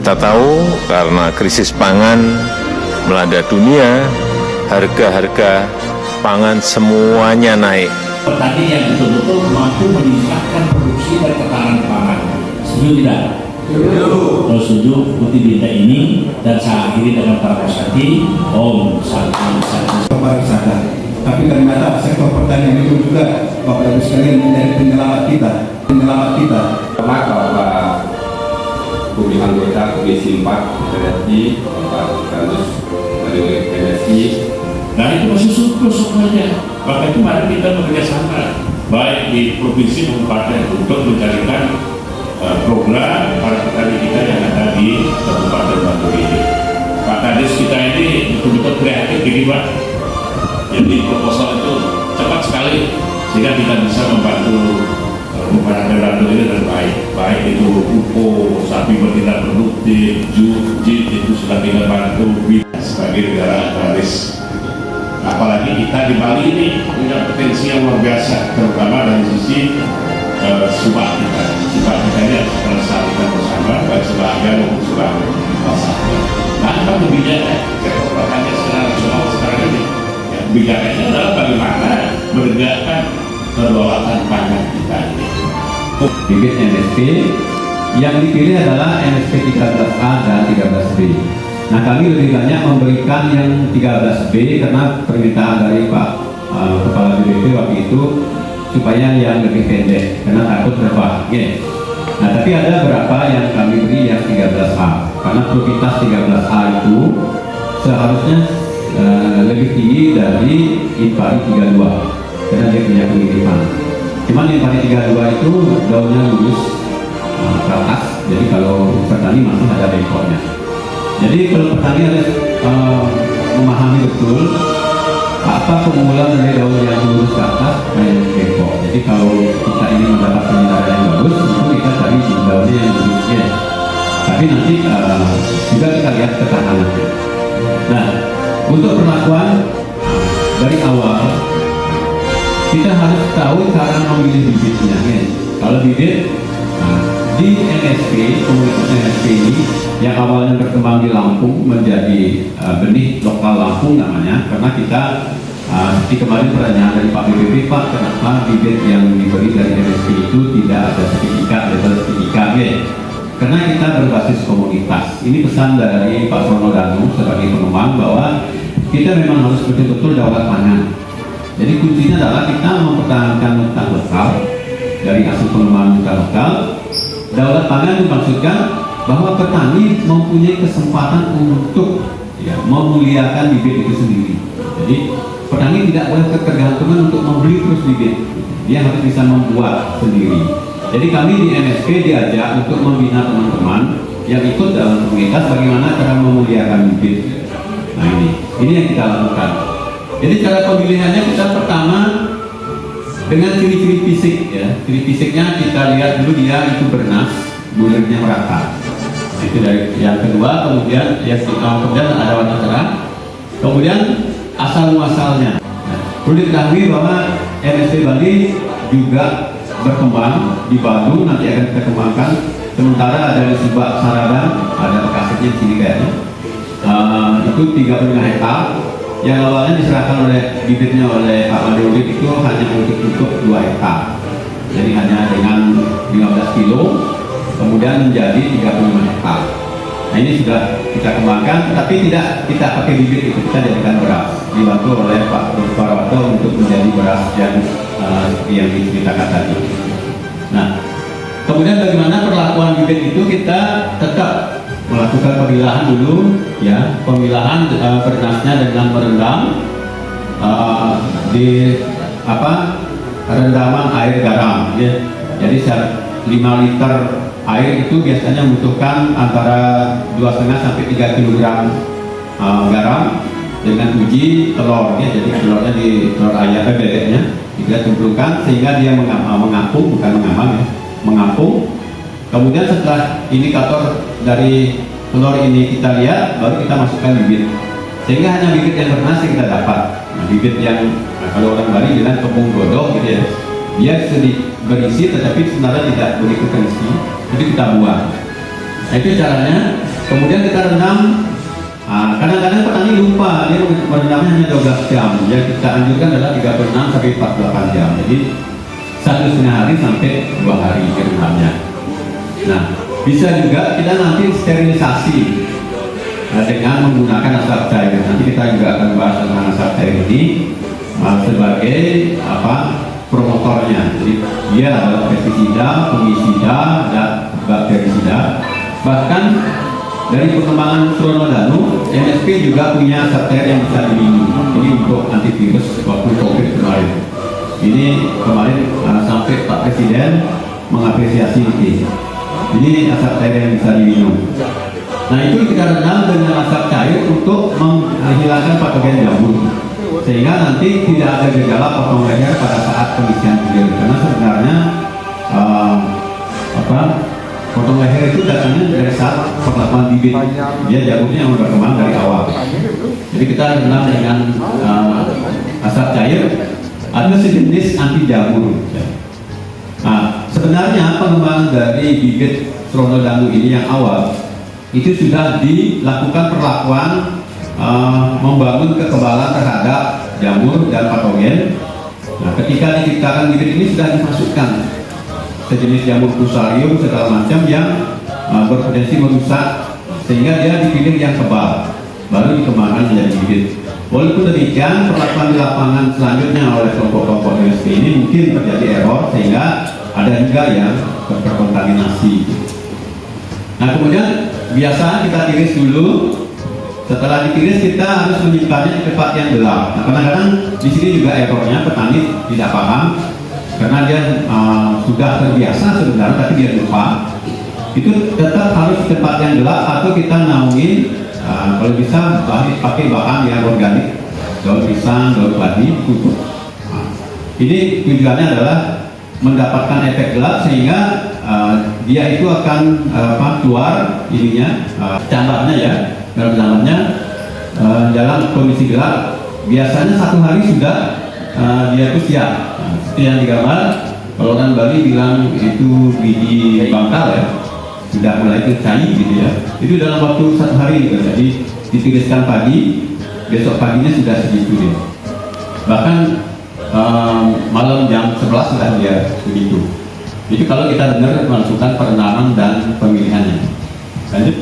Kita tahu karena krisis pangan melanda dunia, harga-harga pangan semuanya naik. Petani yang betul-betul mampu meningkatkan produksi dan ketahanan pangan. Setuju tidak? Kalau setuju, ikuti berita ini dan saya akhiri dengan prasasti Om Santi Pariwisata. Tapi ternyata sektor pertanian itu juga Bapak Ibu sekalian menjadi penyelamat kita. Terima Bapak Bumi anggota Komisi 4 PSSI, Bapak Gandus dari PSSI. Nah itu masih surplus semuanya. Maka itu mari kita bekerja sama baik di provinsi maupun kabupaten untuk mencarikan program para petani kita yang ada di Kabupaten Bandung ini. Pak Kades kita ini betul-betul kreatif gini Pak. Jadi proposal itu cepat sekali sehingga kita bisa membantu masyarakat Bandung ini dengan baik itu pupuk, sapi bertindak produktif, jujit itu sudah kita bantu sebagai negara agraris. Apalagi kita di Bali ini punya potensi yang luar biasa, terutama dari sisi sifat kita. Sifat kita ini harus kita lestarikan bersama, baik sebagian maupun sebagian masyarakat. Nah, apa kebijakan sektor pertanian secara nasional sekarang ini? Ya, kebijakannya adalah bagaimana menegakkan kedaulatan pangan kita ini. Bibit MSP yang dipilih adalah MSP 13A dan 13B. Nah, kami lebih banyak memberikan yang 13B karena permintaan dari Pak Kepala BPP waktu itu supaya yang lebih pendek karena takut terbahagi. Nah, tapi ada beberapa yang kami beri yang 13A karena prioritas 13A itu seharusnya lebih tinggi dari IPARI 32 karena dia punya pengiriman. Cuman IPARI 32 itu daunnya lurus ke atas, jadi kalau petani masih ada bengkoknya. Jadi kalau petani harus memahami betul apa keunggulan dari daun yang lurus ke atas dan bengkok. Jadi kalau kita ingin mendapat penilaian yang bagus, itu kita cari daunnya yang lurusnya. Tapi nanti juga kita lihat ketahanannya. Nah, untuk perlakuan dari awal kita harus tahu cara memilih bibitnya. Kalau bibit di NSP, komunitas NSP ini yang awalnya berkembang di Lampung menjadi benih lokal Lampung namanya, karena kita di kemarin pertanyaan dari Pak BPP, Pak kenapa bibit yang diberi dari NSP itu tidak ada sertifikat, label sertifikat karena kita berbasis komunitas. Ini pesan dari Pak Sono Danu sebagai pengembang bahwa kita memang harus betul-betul daulat pangan. Jadi kuncinya adalah kita mempertahankan hutan lokal dari hasil pengembangan hutan lokal. Daulat pangan dimaksudkan bahwa petani mempunyai kesempatan untuk memuliakan bibit itu sendiri. Jadi petani tidak boleh ketergantungan untuk membeli terus bibit. Dia harus bisa membuat sendiri. Jadi kami di NSP diajak untuk membina teman-teman yang ikut dalam komunitas bagaimana cara memuliakan bibit. Nah ini yang kita lakukan. Jadi cara pemilihannya kita pertama dengan ciri-ciri fisik ciri fisiknya kita lihat dulu dia itu bernas, bulirnya merata. Itu dari yang kedua, kemudian kemudian ada warna terang, kemudian asal muasalnya. Nah, perlu diketahui bahwa MSP Bali juga berkembang di Bandung, nanti akan kita kembangkan. Sementara ada di Subak Saradan, ada lokasinya di sini kayaknya. Itu 35 hektar. Yang awalnya diserahkan oleh bibitnya oleh Pak Mandewik itu hanya untuk 2 hektar. Jadi hanya dengan 15 kilo, kemudian menjadi 35 hektar. Nah ini sudah kita kembangkan, tapi tidak kita pakai bibit itu, kita jadikan beras. Dibantu oleh Pak Parwato untuk menjadi beras yang diceritakan tadi. Nah, kemudian bagaimana perlakuan bibit itu kita tetap melakukan pemilahan dulu, pemilahan bernasnya dengan merendam di rendaman air garam. Jadi 5 liter air itu biasanya membutuhkan antara 2,5 sampai 3 kg garam dengan uji telur. Jadi telurnya di telur ayam bebeknya kita cemplungkan sehingga dia mengapung, bukan mengambang mengapung. Kemudian setelah indikator dari telur ini kita lihat, baru kita masukkan bibit. Sehingga hanya bibit yang bernas yang kita dapat. Nah, bibit yang kalau orang Bali bilang kembung godok gitu ya. Dia berisi tetapi sebenarnya tidak begitu terisi, itu kita buang. Nah, itu caranya Kemudian kita rendam. Kadang-kadang petani lupa, dia merendamnya hanya 12 jam. Yang kita anjurkan adalah 36 sampai 48 jam. Jadi 1,5 hari sampai 2 hari direndamnya. Nah, bisa juga kita nanti sterilisasi dengan menggunakan asap cair. Nanti kita juga akan bahas tentang asap cair ini sebagai promotornya. Jadi dia adalah pestisida, fungisida, dan bakterisida. Bahkan dari perkembangan Suronodanu, MSP juga punya asap cair yang bisa diminum. Ini untuk antivirus waktu COVID kemarin. Ini kemarin sampai Pak Presiden mengapresiasi ini. Ini asap cair yang bisa diminum. Nah, itu kita rendam dengan asap cair untuk menghilangkan patogen jamur, sehingga nanti tidak ada gejala potong leher pada saat pengisian kurir. Karena sebenarnya potong leher itu datangnya dari saat perlakuan bibit. Dia jamurnya yang berkembang dari awal. Jadi kita rendam dengan asap cair. Ada sejenis anti jamur. Nah, sebenarnya pengembangan dari bibit Suronodanu ini yang awal itu sudah dilakukan perlakuan membangun kekebalan terhadap jamur dan patogen. Nah, ketika diciptakan bibit ini sudah dimasukkan sejenis jamur fusarium segala macam yang berpotensi merusak, sehingga dia dipilih yang kebal, baru dikembangkan menjadi bibit. Walaupun demikian, perlakuan di lapangan selanjutnya oleh kelompok-kelompok MSP ini mungkin terjadi error, sehingga ada juga yang terkontaminasi. Nah, kemudian biasa kita tiris dulu. Setelah ditiris kita harus menyimpannya di tempat yang gelap. Nah, kadang-kadang di sini juga errornya petani tidak paham karena dia sudah terbiasa sebenarnya, tapi dia lupa. Itu tetap harus di tempat yang gelap atau kita naungin. Kalau bisa pakai bahan yang organik, daun pisang, daun padi, tutup. Ini tujuannya adalah mendapatkan efek gelap sehingga dia itu akan keluar ininya, cambarnya ya, dalam kondisi gelap. Biasanya 1 hari sudah dia itu siap. Seperti yang digambar, kalau orang Bali bilang itu biji bangkal ya, sudah mulai cair gitu ya. Itu dalam waktu 1 hari gitu. Jadi ditiriskan pagi, besok paginya sudah segitu deh. Bahkan malam jam 11 sudah dia begitu. Itu kalau kita benar melakukan perendaman dan pemilihannya. Lanjut.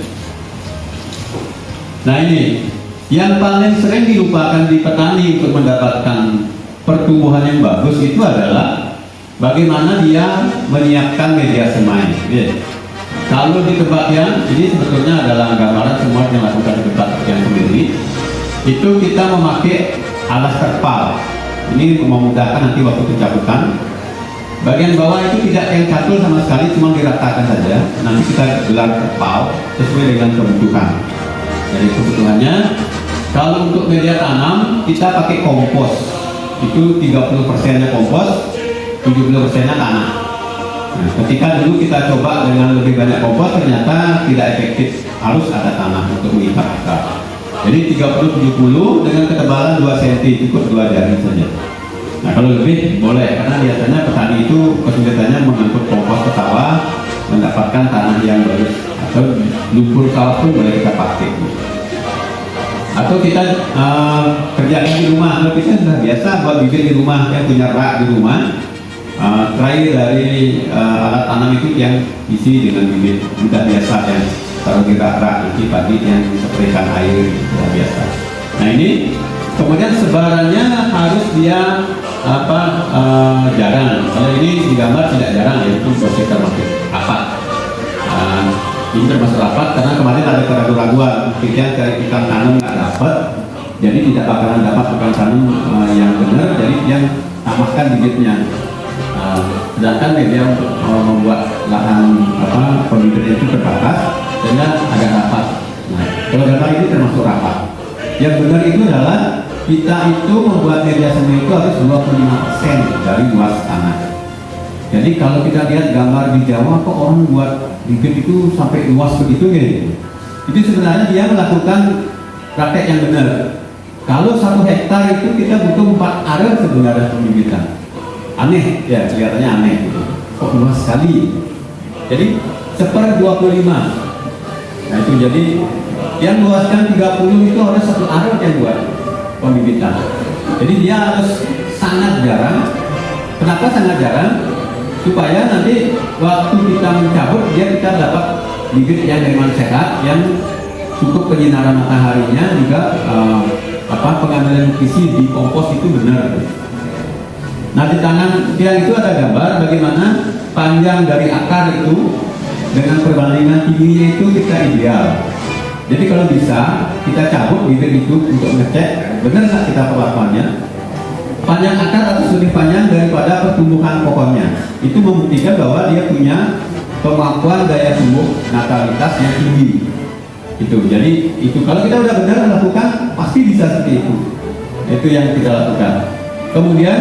Nah, ini yang paling sering dilupakan di petani untuk mendapatkan pertumbuhan yang bagus itu adalah bagaimana dia menyiapkan media semai. Kalau di tempat yang ini sebetulnya adalah gambaran semua yang dilakukan di tempat yang sendiri, itu kita memakai alas terpal. Ini memudahkan nanti waktu pencabutan. Bagian bawah itu tidak yang catul sama sekali, cuma diratakan saja. Nanti kita gelar terpal sesuai dengan kebutuhan. Jadi kebutuhannya, kalau untuk media tanam kita pakai kompos. Itu 30%-nya kompos, 70%-nya tanah. Nah, ketika dulu kita coba dengan lebih banyak kompos, ternyata tidak efektif, harus ada tanah untuk mengikat akar. Jadi 30-70 dengan ketebalan 2 cm, cukup 2 jari saja. Nah, kalau lebih boleh, karena biasanya petani itu kesulitannya mengangkut kompos ke sawah, mendapatkan tanah yang bagus, atau lumpur sawah pun boleh kita pakai. Atau kita kerjakan di rumah. Kalau kita sudah biasa buat bibit di rumah, yang punya rak di rumah, terakhir dari alat tanam itu yang isi dengan bibit, sudah biasa yang taruh di rak nanti pagi yang spraykan air, sudah biasa. Nah, ini kemudian sebarannya harus dia jarang. Kalau ini digambar tidak jarang, yaitu proses termasuk rapat. Ini termasuk rapat karena kemarin ada keraguan-keraguan, pikir cari ikan tanam nggak dapat, jadi tidak bakalan dapat ikan tanam yang benar, jadi yang tambahkan bibitnya. Sedangkan media untuk membuat lahan pembibit itu terbatas, sehingga agak rapat. Nah, kalau gambar ini termasuk rapat. Yang benar itu adalah kita itu membuat media semi itu harus 25% dari luas tanah. Jadi kalau kita lihat gambar di Jawa, kok orang buat bibit itu sampai luas begitu gitu. Itu sebenarnya dia melakukan praktek yang benar. Kalau 1 hektar itu kita butuh 4 area sebenarnya pembibitan. Aneh ya, kelihatannya aneh gitu. Kok luas sekali. Jadi 1/25. Nah itu jadi yang luasnya 30 itu harus satu area yang buat pembibitan. Jadi dia harus sangat jarang. Kenapa sangat jarang? Supaya nanti waktu kita mencabut kita dapat bibit yang memang sehat, yang cukup penyinaran mataharinya juga pengambilan nutrisi di kompos itu benar. Nah di tangan dia itu ada gambar bagaimana panjang dari akar itu dengan perbandingan tingginya itu kita ideal. Jadi kalau bisa kita cabut bibit itu untuk ngecek benar nggak kita perlakuannya. Panjang akar atau lebih panjang daripada pertumbuhan pokoknya. Itu membuktikan bahwa dia punya kemampuan daya tumbuh natalitas yang tinggi. Jadi itu kalau kita udah benar lakukan pasti bisa seperti itu. Itu yang kita lakukan. Kemudian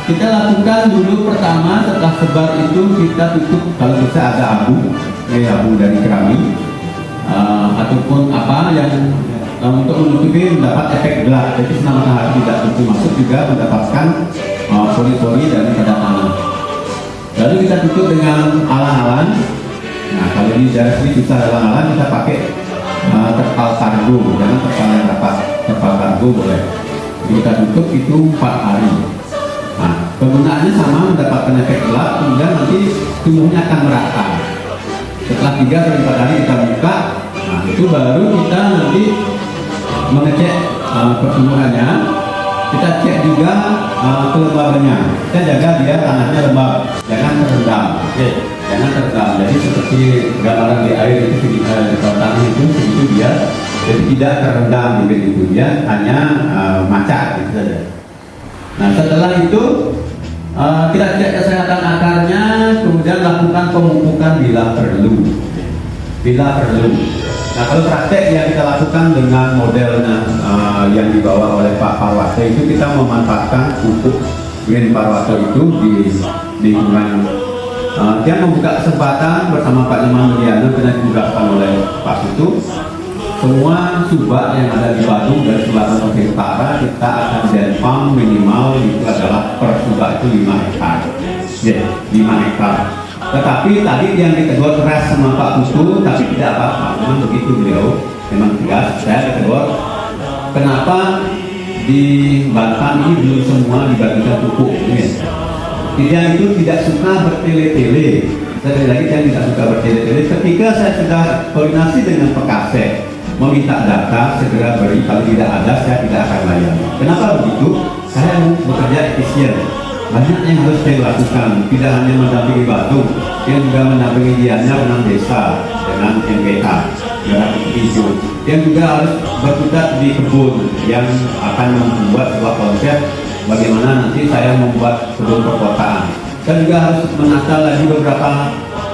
kita lakukan dulu pertama setelah sebar itu kita tutup kalau bisa ada abu dari keramik ataupun apa yang untuk menutupi mendapat efek gelap. Jadi sinar matahari tidak tentu masuk juga mendapatkan pori-pori dari pada tanah. Lalu kita tutup dengan alang-alang. Nah kalau di daerah sini bisa alang-alang kita pakai terpal kargo, jangan terpal yang rapat, terpal kargo boleh. Jadi kita tutup itu 4 hari. Nah penggunaannya sama mendapatkan efek gelap, kemudian nanti tumbuhnya akan merata. Setelah 3 sampai 4 hari kita buka, nah itu baru kita nanti mengecek pertumbuhannya. Kita cek juga kelembabannya. Kita jaga dia tanahnya lembab, jangan terendam. Jangan terendam. Jadi seperti gambaran di air itu di tanah itu segitu dia, jadi tidak terendam begitu dia hanya macak gitu saja. Nah setelah itu kita cek kesehatan akarnya, kemudian lakukan pemupukan bila perlu. Nah kalau praktek yang kita lakukan dengan modelnya yang dibawa oleh Pak Parwato itu kita memanfaatkan pupuk Green Parwato itu di lingkungan. Dia membuka kesempatan bersama Pak Nyoman Mulyana karena digunakan oleh Pak itu. Semua subak yang ada di Badung dari selatan sampai utara kita akan denpam minimal itu adalah per subak itu 5 hektar. 5 hektar. Tetapi tadi yang ditegur keras sama Pak Putu, tapi tidak apa-apa, memang begitu beliau, memang tegas. Saya ditegur, kenapa di Batam ini belum semua dibagikan pupuk? Dia itu tidak suka bertele-tele. Sekali lagi saya tidak suka bertele-tele. Ketika saya sudah koordinasi dengan Pekasek, meminta data segera beri, kalau tidak ada saya tidak akan layani. Kenapa begitu? Saya mau bekerja efisien. Banyak yang harus saya lakukan, tidak hanya mendampingi Badung, yang juga mendampingi dianya dengan desa, dengan MPH, Gerak Hijau, yang juga harus berkutat di kebun, yang akan membuat sebuah konsep bagaimana nanti saya membuat kebun perkotaan. Saya juga harus menata lagi beberapa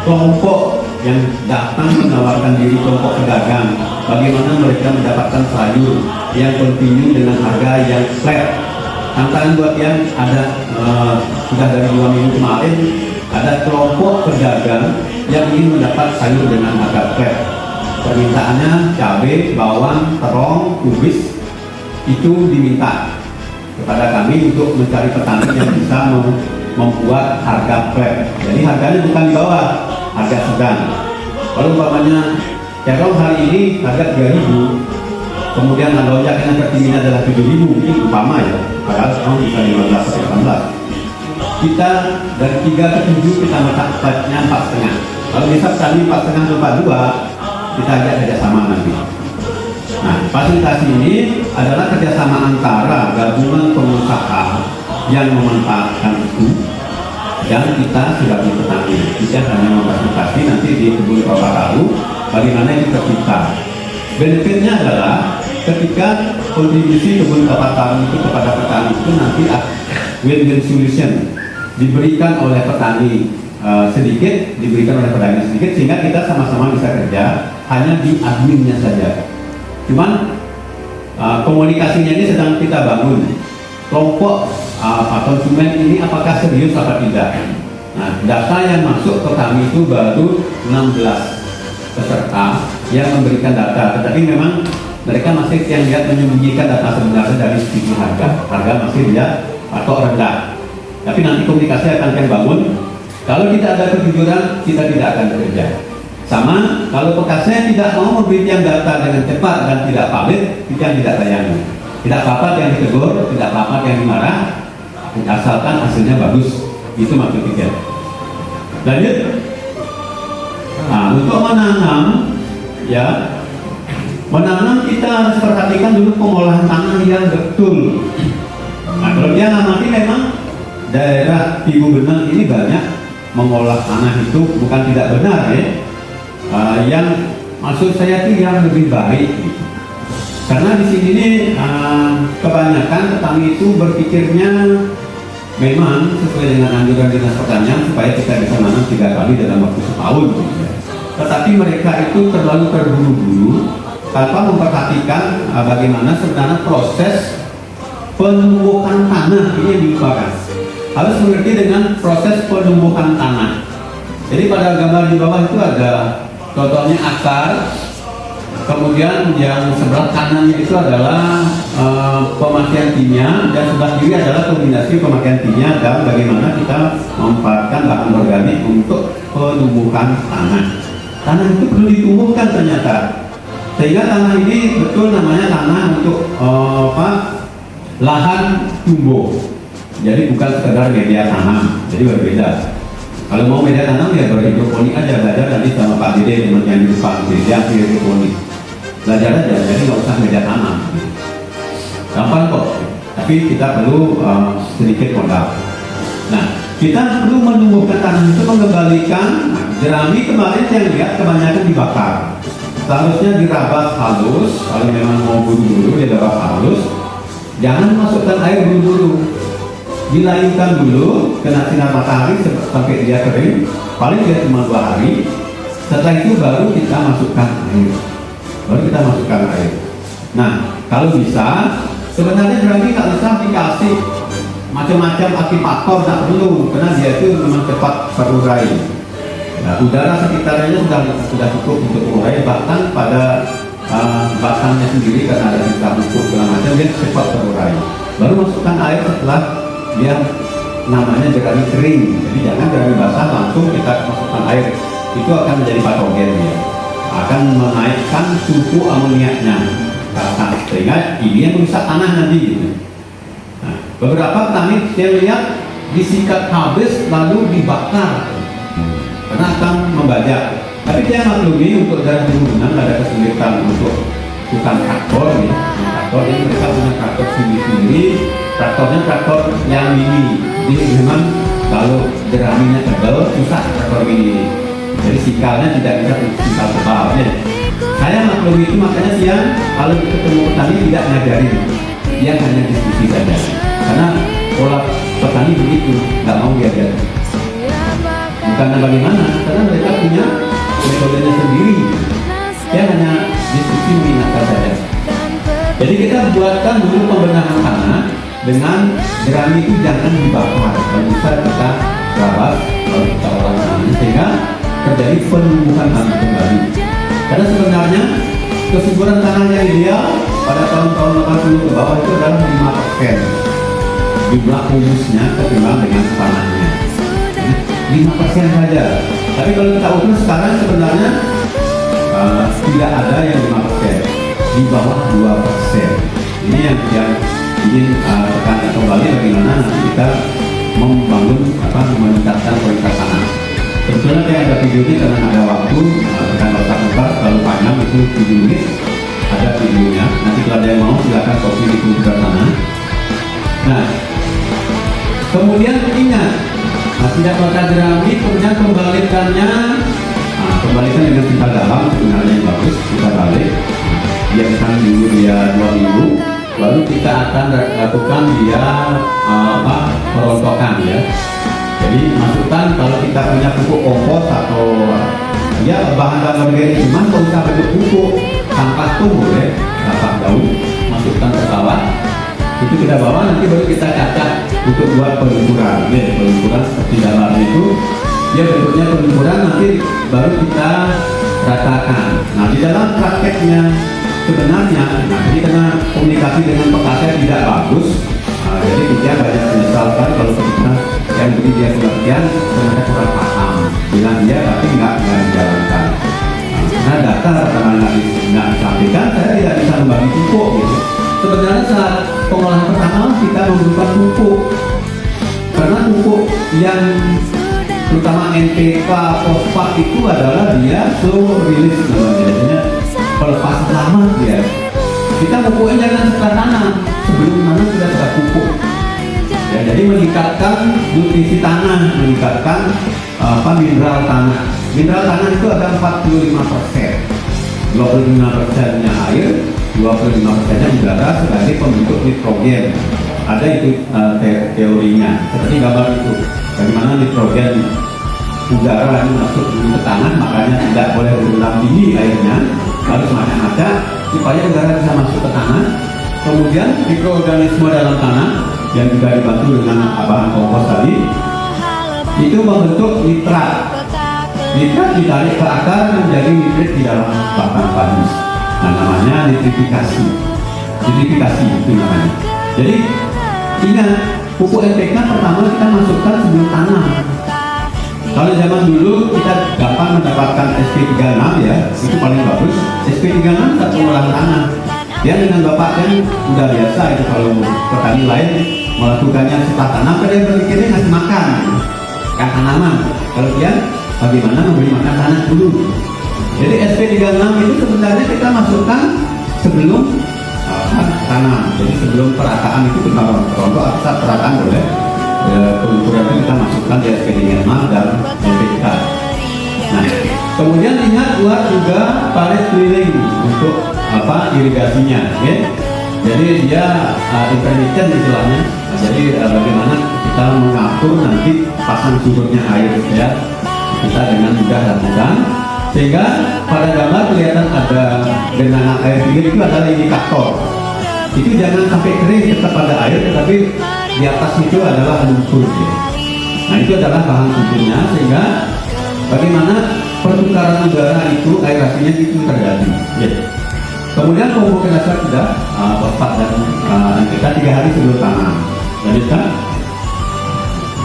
kelompok yang datang menawarkan diri, kelompok pedagang, bagaimana mereka mendapatkan sayur yang kontinu dengan harga yang flat. Tantangan buat yang ada sudah dari 2 minggu kemarin ada kelompok pedagang yang ingin mendapat sayur dengan harga flat. Permintaannya cabai, bawang, terong, kubis itu diminta kepada kami untuk mencari petani yang bisa membuat harga flat. Jadi harganya bukan di bawah, harga sedang. Kalau umpamanya terong hari ini harga 3.000. Kemudian lonjakan yang tertingginya adalah 7.000, ini umpama ya, padahal sekarang bisa 15 sampai 18. Kita dari 3 ke 7 kita letaknya 4,5. Kalau bisa petani 4,5 ke 42, kita ajak kerjasama nanti. Nah, fasilitasi ini adalah kerjasama antara gabungan pengusaha yang memanfaatkan itu dan kita sebagai petani. Kita hanya memfasilitasi nanti di kebun Kota Baru bagaimana itu tercipta. Benefitnya adalah ketika kontribusi kebun kelapa sawit itu kepada petani itu nanti win-win solution diberikan oleh petani sedikit, diberikan oleh petani sedikit, sehingga kita sama-sama bisa kerja hanya di adminnya saja. Cuman komunikasinya ini sedang kita bangun. Kelompok konsumen ini apakah serius atau tidak? Nah, data yang masuk ke kami itu baru 16 peserta yang memberikan data, tetapi memang mereka masih yang lihat menyembunyikan data sebenarnya dari sisi harga masih dia atau rendah. Tapi nanti komunikasi akan kita bangun. Kalau tidak ada kejujuran, kita tidak akan bekerja. Sama kalau pekasnya tidak mau memberikan data dengan cepat dan tidak valid, yang tidak layani. Tidak apa-apa yang ditegur, tidak apa-apa yang dimarah, asalkan hasilnya bagus. Itu maksud tiket. Lanjut. Nah, untuk menanam, ya, menanam kita harus perhatikan dulu pengolahan tanah yang betul. Nah, kalau dia ngamati memang daerah Ibu Benang ini banyak mengolah tanah itu bukan tidak benar ya. Yang maksud saya itu yang lebih baik. Gitu. Karena di sini nih kebanyakan petani itu berpikirnya memang sesuai dengan anjuran dinas pertanian supaya kita bisa nanam 3 kali dalam waktu setahun. Tetapi mereka itu terlalu terburu-buru tanpa memperhatikan bagaimana sebenarnya proses penumbuhan tanah ini yang dilupakan. Harus mengerti dengan proses penumbuhan tanah. Jadi pada gambar di bawah itu ada contohnya akar, kemudian yang sebelah kanannya itu adalah pemakaian kimia, dan sebelah kiri adalah kombinasi pemakaian kimia dan bagaimana kita memanfaatkan bahan organik untuk penumbuhan tanah. Tanah itu perlu ditumbuhkan ternyata, sehingga tanah ini betul namanya tanah untuk lahan tumbuh. Jadi bukan sekedar media tanam, jadi berbeda. Kalau mau media tanam ya berhidroponik aja, belajar nanti sama Pak Dede teman yang di depan, media hidroponik. Belajar aja, jadi nggak usah media tanam. Gampang kok, tapi kita perlu sedikit modal. Nah, kita perlu menumbuhkan tanah itu mengembalikan jerami kemarin yang lihat kebanyakan dibakar. Seharusnya dirabas halus, kalau memang mau buru-buru dirabas halus. Jangan masukkan air buru-buru. Dilayukan dulu, kena sinar matahari sampai dia kering, paling dia cuma 2 hari. Setelah itu baru kita masukkan air. Nah, kalau bisa sebenarnya jerami nggak usah dikasih macam-macam aktivator, nggak perlu, karena dia itu memang cepat terurai. Nah, udara sekitarnya sudah cukup untuk terurai, bahkan pada batangnya sendiri karena ada kita pupuk segala macam dia cepat terurai. Baru masukkan air setelah dia namanya jerami kering. Jadi jangan jerami basah langsung kita masukkan air, itu akan menjadi patogen ya, akan menaikkan suhu amoniaknya ke atas, sehingga ini yang merusak tanah nanti gitu. Nah, beberapa petani saya lihat disikat habis lalu dibakar karena akan membajak. Tapi dia maklumi untuk daerah perkebunan ada kesulitan untuk tukang traktor ya. Traktor ini mereka punya traktor sendiri. Traktornya traktor yang mini, jadi memang kalau jeraminya tebal susah traktor ini. Jadi sikalnya tidak bisa sikal tebal ya. Saya maklum itu, makanya siang kalau ketemu petani tidak ngajarin, dia hanya diskusi saja. Karena pola petani begitu, nggak mau diajar. Bukan bagaimana, karena mereka punya metodenya sendiri. Dia hanya diskusi mengingatkan saja. Jadi kita buatkan dulu pembenahan tanah dengan jerami itu jangan dibakar, kalau bisa kita rabas, kalau kita olah tanah sehingga terjadi penumbuhan tanah kembali. Karena sebenarnya kesuburan tanah yang ideal pada tahun-tahun 80 ke bawah itu adalah 5% jumlah humusnya ketimbang dengan tanahnya. 5% saja. Tapi kalau kita ukur sekarang sebenarnya tidak ada yang 5%, di bawah 2%. Ini yang ingin tekankan kembali bagaimana nanti kita membangun meningkatkan kualitas tanah. Sebetulnya kayak ada videonya karena ada waktu, dengan letak-letak terlalu panjang itu 7 menit, ada videonya. Nanti kalau ada yang mau silakan copy di komputer tanah. Nah, kemudian ingat, tidak bakar jerami, kemudian kembalikannya, kembalikan dengan tinta dalam sebenarnya yang bagus, kita balik. Biarkan dulu dia 2 minggu, lalu kita akan lakukan dia perontokan ya. Jadi masukkan kalau kita punya pupuk kompos atau ya bahan-bahan organik, cuman kalau kita bentuk pupuk sampah tumbuh ya, sampah daun, masukkan ke bawah, itu kita bawa nanti baru kita cacat untuk buat pelumpuran. Ya, pelumpuran seperti dalam itu, dia bentuknya pelumpuran, nanti baru kita ratakan. Nah, di dalam prakteknya sebenarnya, ini karena komunikasi dengan pekasnya tidak bagus, jadi dia banyak menyesalkan kalau kita yang beri dia pengertian ternyata kurang paham, bilang dia tapi nggak dijalankan. memerlukan pupuk, karena pupuk yang terutama NPK, fosfat itu adalah dia slow release namanya, pelepas lama dia. Kita pupuknya jangan setelah tanam, sebelum tanam sudah ada pupuk. Ya, jadi meningkatkan nutrisi tanah, meningkatkan mineral tanah. Mineral tanah itu ada 45%, 25%-nya air, 25%-nya udara sebagai pembentuk nitrogen. Ada itu teorinya, seperti gambar itu. Bagaimana nitrogen udara ini masuk ke tanah, makanya tidak boleh berulang tinggi airnya, harus macam-macam supaya udara bisa masuk ke tanah. Kemudian mikroorganisme dalam tanah yang juga dibantu dengan bahan kompos tadi itu membentuk nitrat. Nitrat ditarik ke akar menjadi nitrit di dalam batang padi. Nah, namanya nitrifikasi. Nitrifikasi itu namanya. Jadi ingat, pupuk NPK pertama kita masukkan sebelum tanam. Kalau zaman dulu kita gampang mendapatkan SP36 ya, itu paling bagus. SP36 tak pengolahan tanah. Ya dengan bapak kan udah biasa itu, kalau petani lain melakukannya setelah tanam, kan dia berpikirnya ngasih makan kan tanaman. Kalau dia bagaimana memberi makan tanah dulu. Jadi SP36 itu sebenarnya kita masukkan sebelum tanam. Jadi sebelum perataan itu kita rontok atau saat perataan boleh. Pengukurannya kita masukkan di SP36 dan NPK. Nah, kemudian ingat buat juga palet keliling untuk irigasinya, ya. Jadi dia intermittent istilahnya. Jadi bagaimana kita mengatur nanti pasang surutnya air ya, kita dengan mudah lakukan, sehingga pada gambar kelihatan ada genangan air pinggir itu adalah indikator. Itu jangan sampai kering tetap pada air, tetapi di atas itu adalah lumpur ya. Nah itu adalah bahan lumpurnya, sehingga bagaimana pertukaran udara itu aerasinya itu terjadi ya. Kemudian pupuk dasar sudah fosfat dan kita 3 hari sebelum tanam. Lanjutkan.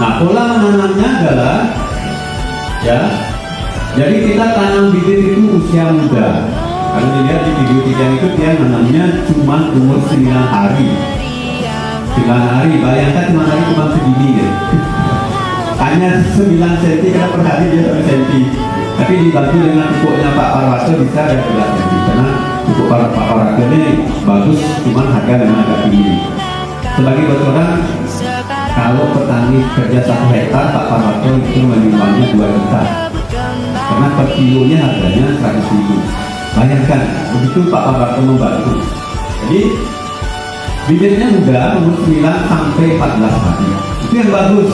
Nah pola menanamnya adalah ya, jadi kita tanam bibit itu usia muda. Kalau dilihat di video 3 itu dia menanamnya cuma umur 9 hari. 9 hari, bayangkan 9 hari cuma segini ya. Hanya 9 cm karena per hari dia 1 cm. Tapi dibantu dengan pupuknya Pak Parwato bisa ya 11 cm. Karena pupuk Pak Parwato ini bagus, cuma harga memang agak tinggi. Sebagai bocoran, kalau petani kerja 1 hektar, Pak Parwato itu menyumbangnya 2 juta. Karena per kilonya harganya 100.000. Bayangkan, begitu Pak Parwato membantu. Jadi bibitnya muda, umur 9 sampai 14 hari. Itu yang bagus.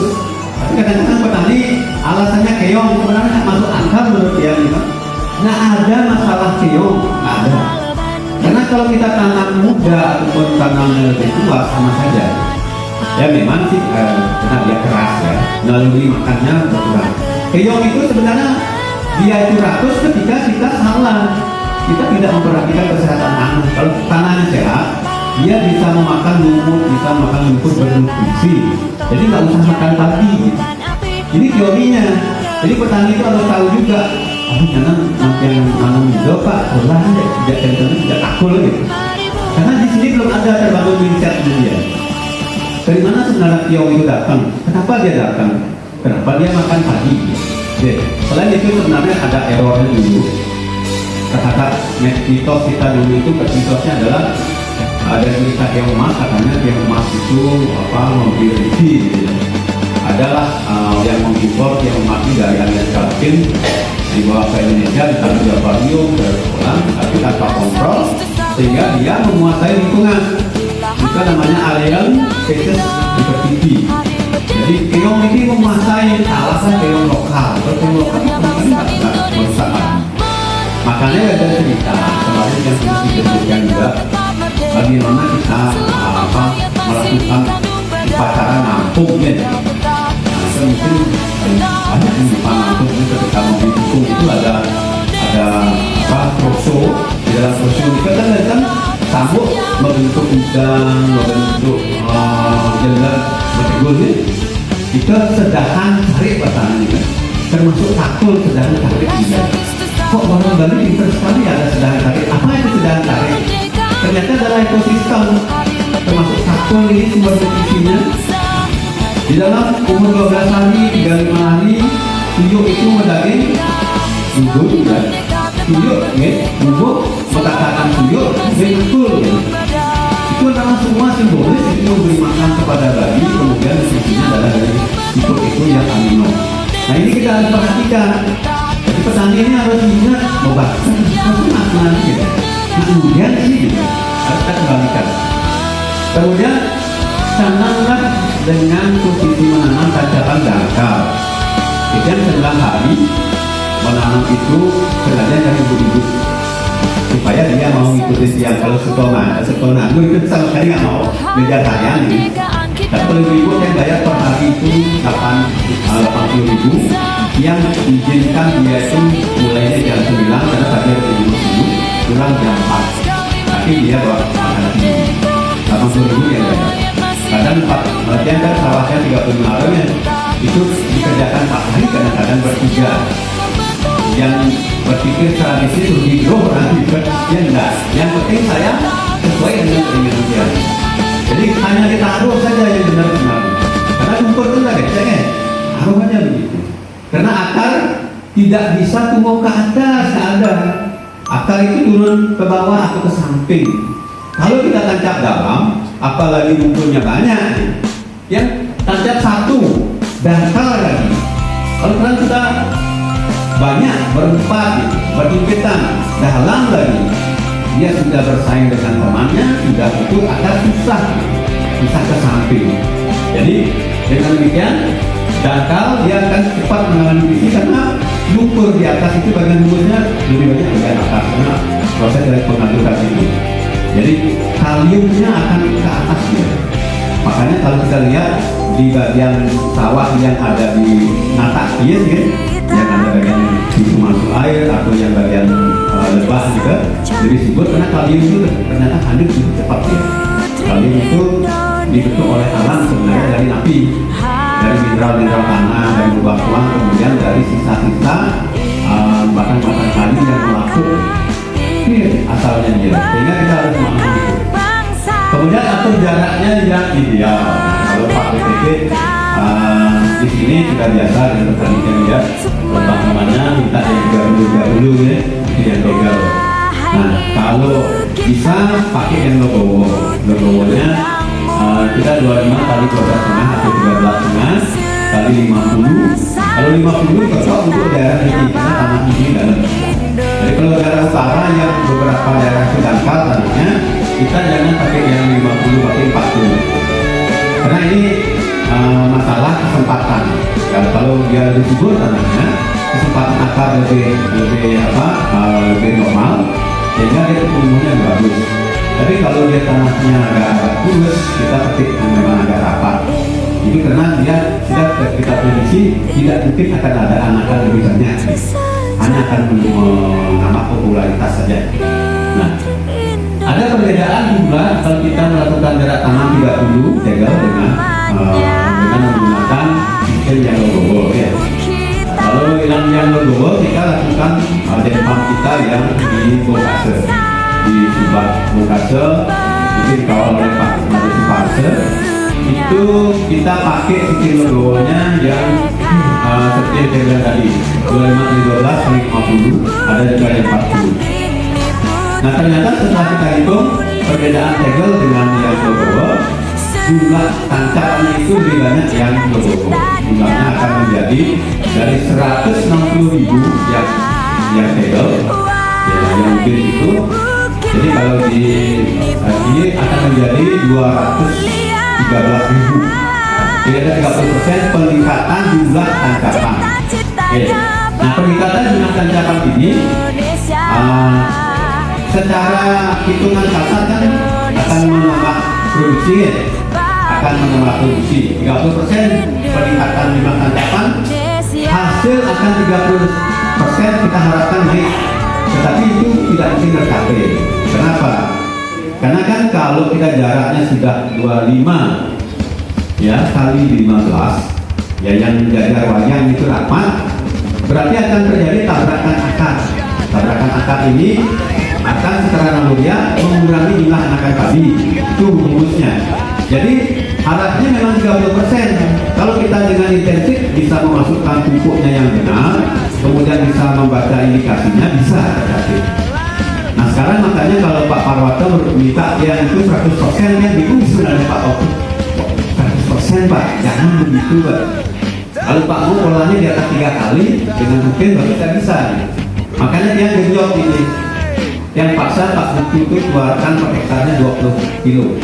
Tapi kadang-kadang petani alasannya keong, sebenarnya nggak masuk akal menurut dia nih. Nggak ada masalah keong, nggak ada. Karena kalau kita tanam muda ataupun tanam lebih tua sama saja. Ya memang sih karena dia keras ya, naluri makannya berkurang. Keong itu sebenarnya dia itu rakus ketika kita salah. Kita tidak memperhatikan kesehatan tanah. Kalau tanahnya sehat, dia bisa memakan lumut, bisa makan lumpur bernutrisi. Jadi nggak usah makan padi. Ini teorinya. Jadi petani itu harus tahu juga. Jangan nanti yang nanam muda Pak, olah tidak kencang, tidak akul gitu. Karena di sini belum ada terbangun mindset dia. Dari mana sebenarnya keong itu datang? Kenapa dia datang? Kenapa dia makan padi? Selain itu sebenarnya ada errornya dulu. Terhadap mitos kita dulu itu, mitosnya adalah ada cerita keong emas, katanya keong emas itu mobil rezeki gitu. Adalah yang mengimpor keong emas dari Amerika Latin, dibawa ke Indonesia, ditaruh di akuarium, berpulang, tapi tanpa kontrol, sehingga dia menguasai lingkungan. Itu namanya alien species diversity. Jadi keong ini menguasai alasan keong lokal. Kalau keong lokal itu nggak merusak. Makanya ada cerita kemarin yang disebutkan juga bagaimana kita melakukan upacara nampung ya. Nah, mungkin banyak yang lupa nampung itu ketika mau didukung itu ada troso. Di dalam troso itu kan sabuk membentuk udang, membentuk jelas bergulnya. Itu sedahan tarik pasangan kan, termasuk takul sedahan tarik juga. Kok orang Bali pintar sekali ada sedahan tarik? Apa itu sedahan tarik? Ternyata adalah ekosistem. termasuk satu ini sumber nutrisinya. Di dalam umur 12 hari, 35 hari, tuyul itu mendaging bubuk ya. Tuyul, ya, bubuk mengatakan tuyul, betul. Ya. Itu adalah semua simbolis itu memberi makan kepada bayi, kemudian nutrisinya adalah dari itu yang amino. Nah ini kita harus perhatikan. Jadi petani ini harus ingat membaca maknanya gitu. Kemudian sih gitu, harus kita kembalikan. Kemudian tanamlah dengan posisi menanam tancapan dangkal. Kemudian 9 hari menanam itu sengaja dari ibu-ibu supaya dia mau ngikutin tiang. Kalau sekolah itu sama sekali nggak mau belajar harian ini. Dan kalau ibu yang bayar per hari itu 80.000, yang diizinkan dia itu mulainya jam 9 karena tadi ada 50, pulang jam 4. Tapi dia bawa makanan ini 80.000 yang bayar. Kadang 4 jam kan sawahnya 35 hari ya, itu dikerjakan 4 hari, kadang-kadang bertiga. Yang berpikir tradisi lebih grow nanti ya enggak. Yang penting saya sesuai dengan keinginan dia. Jadi hanya ditaruh saja yang benar-benar. Karena lumpur itu enggak kecengnya, aromanya begitu. Karena akar tidak bisa tumbuh ke atas, nggak ada. Akar itu turun ke bawah atau ke samping. Kalau kita tancap dalam, apalagi lumpurnya banyak, yang tancap satu, dangkal lagi. Kalau kita banyak berempat, berhimpitan, dalam lagi, dia sudah bersaing dengan temannya, sudah itu akan susah ke samping. Jadi dengan demikian dangkal dia akan cepat mengalami nutrisi karena lumpur di atas itu bagian lumpurnya lebih banyak bagian atas karena proses dari pengaturan itu. Jadi kaliumnya akan ke atasnya. Makanya kalau kita lihat di bagian sawah yang ada di natakien ya, yang ada bagian pintu masuk air atau yang bagian lebah juga disebut karena kalium itu ternyata hadir cukup cepat ya. Kalium itu dibentuk oleh alam sebenarnya dari api, dari mineral-mineral tanah, dari bebatuan, kemudian dari sisa-sisa batang-batang kayu yang melapuk asalnya dia. Sehingga kita harus memahami itu. Kemudian atur jaraknya yang ideal. Kalau Pak BPT di sini sudah biasa dengan petani dia, pertama-tamanya minta yang dahulu ya, yang legal. Nah kalau bisa pakai yang logowonya kita 25 kali 12,5 atau 13,5 kali 50. Kalau 50 cocok untuk daerah ini karena tanah ini dalam. Jadi kalau daerah utara yang beberapa daerah sedangkal tanahnya, kita jangan pakai yang 50, pakai 40. Karena ini masalah kesempatan. Dan kalau dia lebih subur tanahnya, kesempatan akar lebih normal, sehingga dia tumbuhnya bagus. Tapi kalau dia tanahnya agak kurus, kita petik yang memang agak rapat. Itu karena dia sudah kita prediksi tidak mungkin akan ada anakan lebih banyak, hanya akan menambah popularitas saja. Nah, ada perbedaan juga kalau kita melakukan jarak tanam 30 tegel dengan menggunakan sistem yang logowo ya. Kalau yang logowo kita lakukan dempam kita yang di Bokase, di Subak Bokase, itu dikawal oleh Pak Madu Parse. Itu kita pakai sistem logowonya yang seperti yang saya bilang tadi 25, 12, 50, ada juga yang 40. Nah ternyata setelah kita hitung perbedaan tegel dengan yang logowo, jumlah tancapannya itu lebih banyak yang logowo. Jumlahnya akan menjadi dari 160.000 yang tegel, ya, yang mungkin itu. Jadi kalau di sini akan menjadi 213.000. Jadi ada 30% peningkatan jumlah tancapan. Oke. Nah peningkatan jumlah tancapan ini secara hitungan kasar kan akan menambah produksi ya? Akan menambah produksi 30% peningkatan jumlah tancapan, hasil akan 30% kita harapkan naik, tetapi itu tidak mungkin tercapai. Kenapa? Karena kan kalau kita jaraknya sudah 25 ya kali 15 ya, yang jajar wayang itu rapat, berarti akan terjadi tabrakan akar. Tabrakan akar ini akan secara naluriah mengurangi jumlah anakan padi. Itu rumusnya. Jadi harapnya memang 30%. Kalau kita dengan intensif bisa memasukkan pupuknya yang benar, kemudian bisa membaca indikasinya, bisa terjadi. Nah sekarang makanya kalau Pak Parwato minta yang itu 100%, yang bingung sebenarnya Pak Taufik. 100% Pak, jangan begitu Pak. Kalau Pak mau polanya di atas 3 kali dengan mungkin baru kita bisa. Makanya dia genjot ini. Yang paksa Pak Bukti itu keluarkan per hektarnya 20 kilo.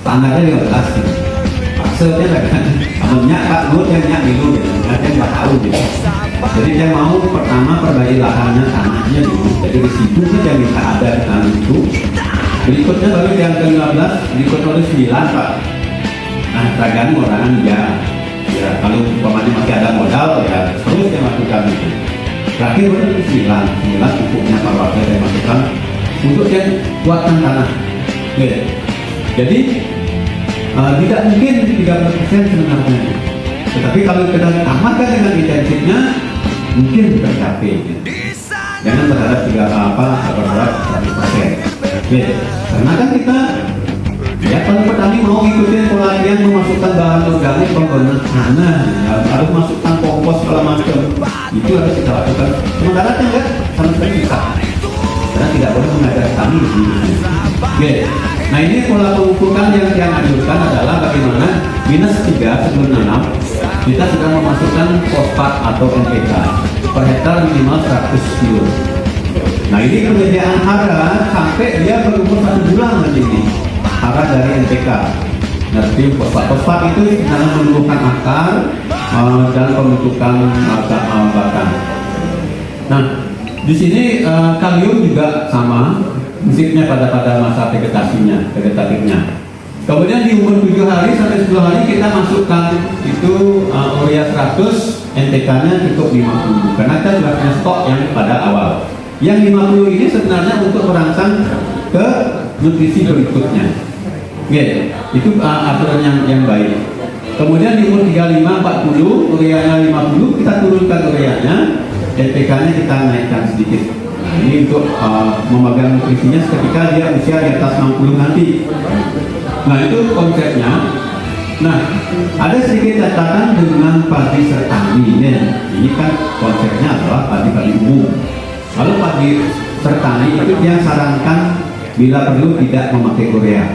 Standarnya 15 kilo. Paksanya kan, namanya Pak Nur yang nyak dulu gitu, dia nggak tahu gitu. Jadi dia mau pertama perbaiki lahannya, tanahnya dulu. Jadi di situ dia minta ada tanah itu. Berikutnya baru yang ke-15, berikut oleh 9 Pak. Nah, tergantung orang ya. Ya, kalau umpamanya masih ada modal ya terus yang masukkan itu. Terakhir baru 9 pupuknya Pak Wakil saya masukkan untuk yang kuatkan tanah. Oke. Jadi tidak mungkin 30% sebenarnya. Tetapi kalau kita tambahkan dengan intensifnya mungkin tercapai. Jangan berharap 100%. Oke. Karena kan kita ya kalau petani mau ikutin pola yang memasukkan bahan organik komponen tanah, ya, harus masukkan kompos segala macam, itu harus kita lakukan. Sementara kan enggak sama sekali bisa, karena tidak boleh mengajak kami di sini. Oke, nah ini pola pengukuran yang dianjurkan adalah bagaimana -3 sebelum nanam kita sudah memasukkan fosfat atau NPK per hektar minimal 100 kilo. Nah ini penyediaan hara sampai dia berumur 1 bulan nanti ini. Hara dari NPK. Nanti fosfat itu dalam menumbuhkan akar dan pembentukan batang. Nah, di sini kalium juga sama prinsipnya pada masa vegetatifnya. Kemudian di umur 7 hari sampai 10 hari kita masukkan itu urea 100, NPK-nya cukup 50 karena kita sudah punya stok yang pada awal. Yang 50 ini sebenarnya untuk merangsang ke nutrisi berikutnya. Oke, itu aturan yang baik. Kemudian di umur 35-40, ureanya 50, kita turunkan ureanya, NPK-nya kita naikkan sedikit. Nah, ini untuk memegang nutrisinya ketika dia usia di atas 60 nanti. Nah, itu konsepnya. Nah, ada sedikit catatan dengan padi sertani. Ini kan konsepnya adalah padi-padi umum. Lalu padi sertani itu dia sarankan bila perlu tidak memakai urea.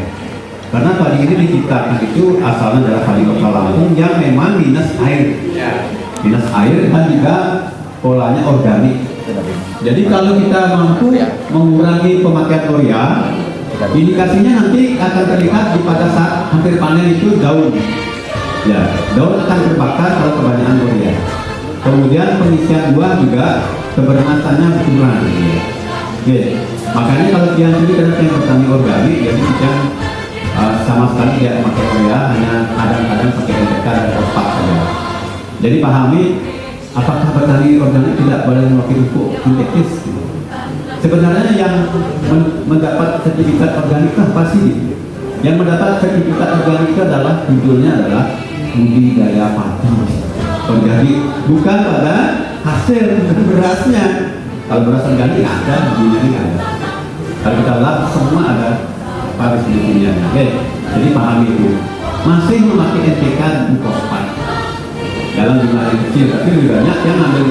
Karena padi ini diciptakan itu asalnya adalah padi lokal langsung yang memang minus air dan juga polanya organik. Jadi kalau kita mampu mengurangi pemakaian urea, indikasinya nanti akan terlihat pada saat hampir panen itu daun. Ya, daun akan terbakar kalau kebanyakan urea. Kemudian pengisian buah juga kebernasannya berkurang. Oke, makanya kalau yang ini karena yang petani organik, jadi kita sama sekali tidak memakai urea, hanya kadang-kadang pakai NPK dan fosfat saja. Jadi pahami, apakah petani organik tidak boleh memakai pupuk sintetis? Sebenarnya yang mendapat sertifikat organik apa sih? Yang mendapat sertifikat organik adalah judulnya adalah budidaya padi organik, bukan pada hasil berasnya. Kalau beras organik ada, budidaya ada. Kalau kita lihat semua ada pada sebetulnya. Oke, jadi pahami itu. Masih memakai NPK dan fosfat dalam jumlah yang kecil, tapi lebih banyak yang ambil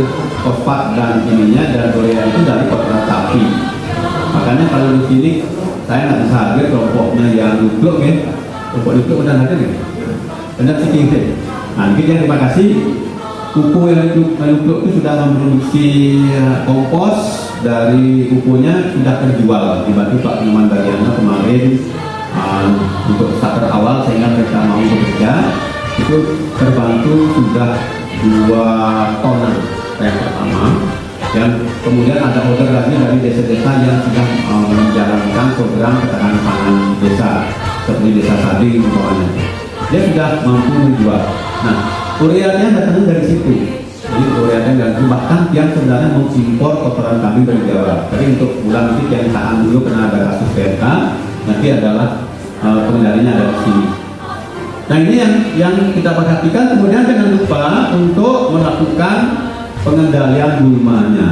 fosfat dan ininya dan urea itu dari kotoran sapi. Makanya kalau di sini saya nggak bisa hadir kelompoknya yang nukluk ya, kelompok nukluk udah hadir ya, benar sih gitu. Nah, kita terima kasih. Pupuk yang nukluk itu sudah memproduksi kompos. Dari pupuknya sudah terjual, dibantu Pak Peneman Bagiannya kemarin untuk starter awal sehingga mereka mau bekerja itu terbantu sudah 2 tonan yang pertama, dan kemudian ada order lagi dari desa-desa yang sedang menjalankan program ketahanan pangan desa seperti desa Sading umpamanya, dia sudah mampu menjual. Nah, ureanya datangnya dari situ. Jadi ureanya dan bahkan yang sebenarnya mengimpor kotoran kambing dari Jawa. Jadi untuk bulan ini yang tahan dulu karena ada kasus PMK, nanti adalah pengendalinya ada di sini. Nah ini yang kita perhatikan. Kemudian jangan lupa untuk melakukan pengendalian gulmanya.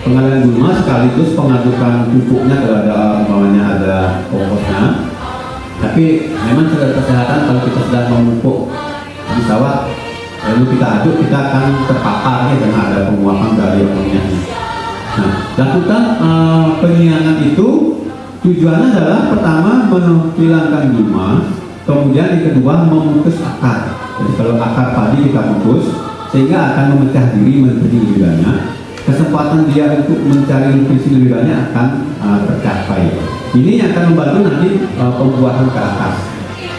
pengalihan gulma sekaligus pengadukan pupuknya kalau ada umpamanya ada pokoknya. Tapi memang secara kesehatan kalau kita sedang memupuk di sawah lalu kita aduk, kita akan terpapar ya, karena ada penguapan dari amonia. Nah, lakukan penyiangan itu tujuannya adalah pertama menghilangkan gulma, kemudian yang kedua memutus akar. Jadi kalau akar padi kita putus sehingga akan memecah diri menjadi lebih banyak, kesempatan dia untuk mencari nutrisi lebih banyak akan tercapai. Ini yang akan membantu nanti pembuahan ke atas.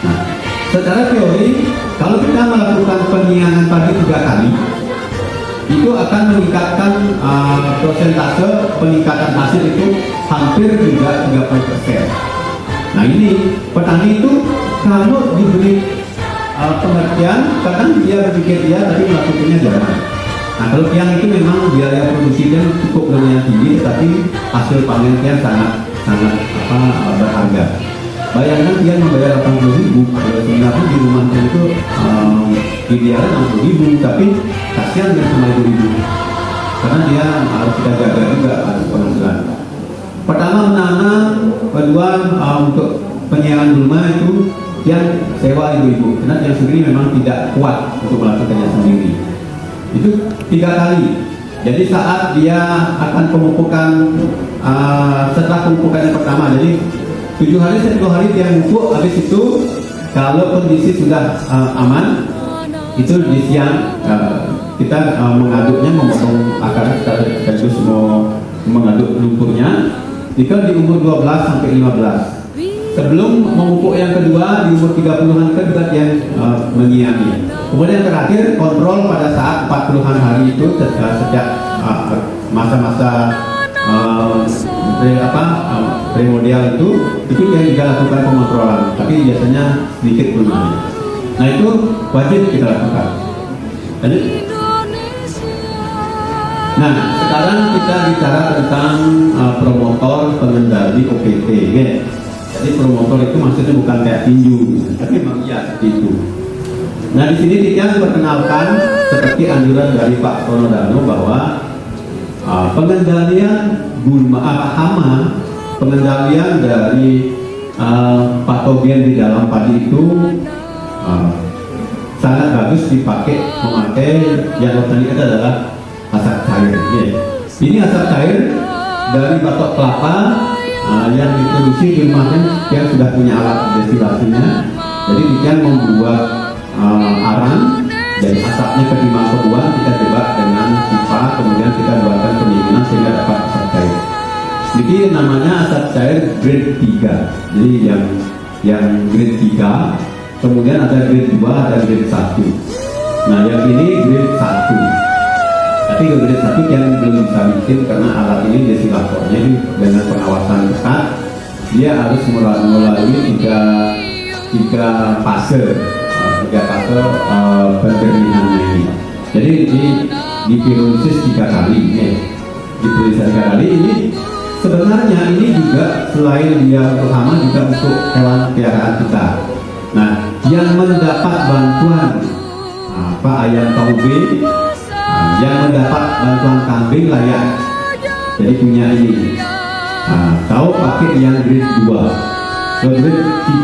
Nah, secara teori kalau kita melakukan penyiangan padi 3 kali itu akan meningkatkan persentase peningkatan hasil itu hampir juga 30%. Nah ini petani itu kalau diberi pengertian, kadang dia berpikir tapi melakukannya jarang. Nah kalau yang itu memang biaya produksinya cukup lumayan tinggi, tetapi hasil panennya sangat berharga. Bayangkan dia membayar 80.000, sebenarnya di rumahnya itu idealnya 60.000, tapi kasihan dia sama 1.000 karena dia harus kita jaga juga harus penghasilan. Pertama menanam, kedua untuk penyiangan gulma itu yang sewa ibu-ibu, karena yang sendiri memang tidak kuat untuk melakukannya sendiri. Itu 3 kali. Jadi saat dia akan pemupukan setelah pemupukan yang pertama, jadi 7 hari, 10 hari dia mupuk, habis itu kalau kondisi sudah aman, itu di siang kita mengaduknya, memotong akar, kita terus mau mengaduk lumpurnya. Jika di umur 12 sampai 15. Sebelum memupuk yang kedua di umur 30-an kan juga dia menyiangi. Kemudian yang terakhir kontrol pada saat 40-an hari itu sejak masa-masa primordial itu yang kita lakukan pengontrolan, tapi biasanya sedikit belum ada. Nah itu wajib kita lakukan. Lanjut. Nah sekarang kita bicara tentang promotor pengendali OPT ya. Jadi promotor itu maksudnya bukan kayak tinju, tapi memang iya seperti itu. Nah di sini kita perkenalkan seperti anjuran dari Pak Tonodano bahwa pengendalian hama, pengendalian dari patogen di dalam padi itu sangat bagus memakai yang organik adalah asap cair. Ya. Ini asap cair dari batok kelapa yang diproduksi di rumahnya yang sudah punya alat destilasinya. Jadi dia membuat arang dan asapnya ketimbang kebuang kita coba dengan pipa, kemudian kita buatkan pendinginan sehingga dapat asap cair. Jadi namanya asap cair grade 3. Jadi yang grade 3, kemudian ada grade 2, ada grade 1. Nah yang ini grade 1. Tapi grade 1 yang belum bisa bikin karena alat ini destilatornya ini dengan pengawasan ketat, dia harus melalui tiga fase penjernihannya ini. Jadi di pirolisis 3 kali ya. Di pirolisis 3 kali ini sebenarnya ini juga selain dia untuk hama juga untuk hewan peliharaan kita. Nah yang mendapat bantuan ayam tauge, yang mendapat bantuan kambing layak jadi punya ini. Tahu pakai yang grade 2. Grade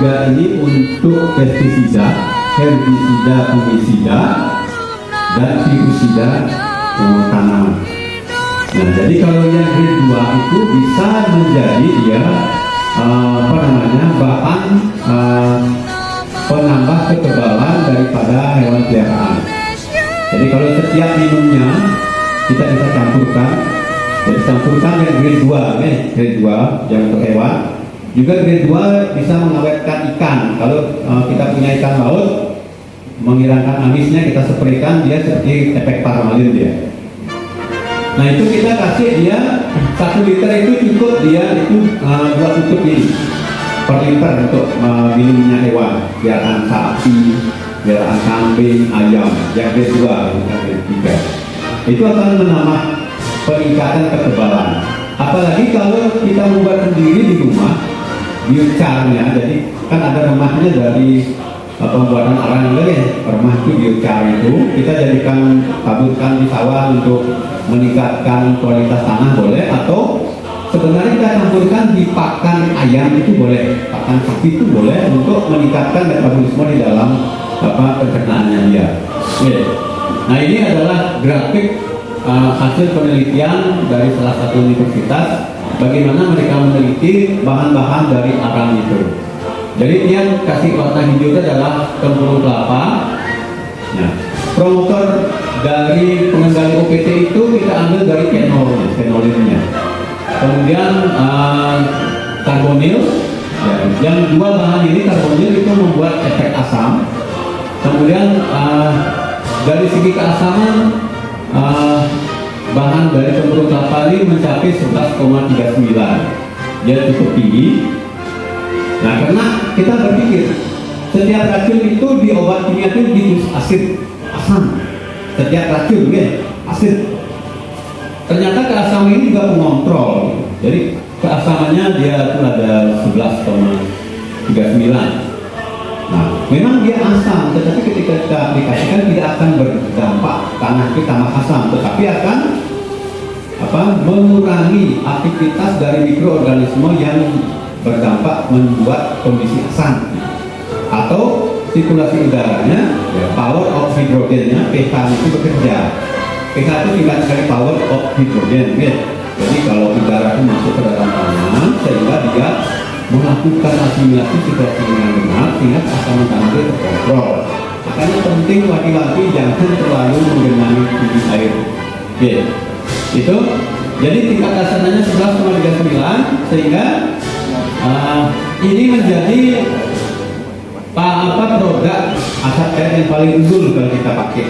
3 ini untuk pestisida, herbisida, fungisida, dan virusida tanaman. Nah, jadi kalau yang grade 2 itu bisa menjadi dia bahan penambah kekebalan daripada hewan peliharaan. Jadi kalau setiap minumnya kita bisa campurkan. Jadi campurkan yang grade 2, grade 2 yang untuk hewan. Juga grade 2 bisa mengawetkan ikan. Kalau kita punya ikan laut, menghilangkan amisnya kita spraykan, dia seperti efek formalin dia. Nah itu kita kasih dia 1 liter itu cukup dia itu 2 tutup ini per liter untuk minumnya hewan, biarkan sapi, biarkan kambing, ayam, yang grade 2, yang grade 3. Itu akan menambah peningkatan kekebalan. Apalagi kalau kita membuat sendiri di rumah, biocarnya, jadi kan ada remahnya dari pembuatan arang remah itu biochar itu kita jadikan taburkan di sawah untuk meningkatkan kualitas tanah boleh, atau sebenarnya kita campurkan di pakan ayam itu boleh, pakan sapi itu boleh untuk meningkatkan metabolisme di dalam pencernaannya dia. Oke. Nah ini adalah grafik hasil penelitian dari salah satu universitas bagaimana mereka meneliti bahan-bahan dari arang itu. Jadi yang kasih warna hijau itu adalah tempurung kelapa. Nah, promotor dari pengendali OPT itu kita ambil dari fenolinnya. Kemudian karbonil, ya, yang dua bahan ini karbonil itu membuat efek asam. Kemudian dari segi keasaman bahan dari tempurung kelapa ini mencapai 11,39, dia cukup tinggi. Nah, karena kita berpikir setiap racun itu di obat kimia itu ditulis asid, asam. Setiap racun, asid. Ternyata keasaman ini juga mengontrol. Jadi keasamannya dia itu ada 11,39. Nah, memang dia asam, tetapi ketika kita aplikasikan tidak akan berdampak karena kita tambah asam, tetapi akan mengurangi aktivitas dari mikroorganisme yang berdampak membuat kondisi asam, atau sirkulasi udaranya, ya, power of hidrogennya, pH itu bekerja. pH itu tingkat dari power of hidrogen, ya. Jadi kalau udara itu masuk ke dalam tanah sehingga dia melakukan asimilasi situasi dengan benar sehingga asam tanah itu terkontrol. Makanya penting laki-laki jangan terlalu menggenangi tubuh air. Oke, itu jadi tingkat asamnya 11,39 sehingga ini menjadi produk asap air yang paling unggul kalau kita pakai.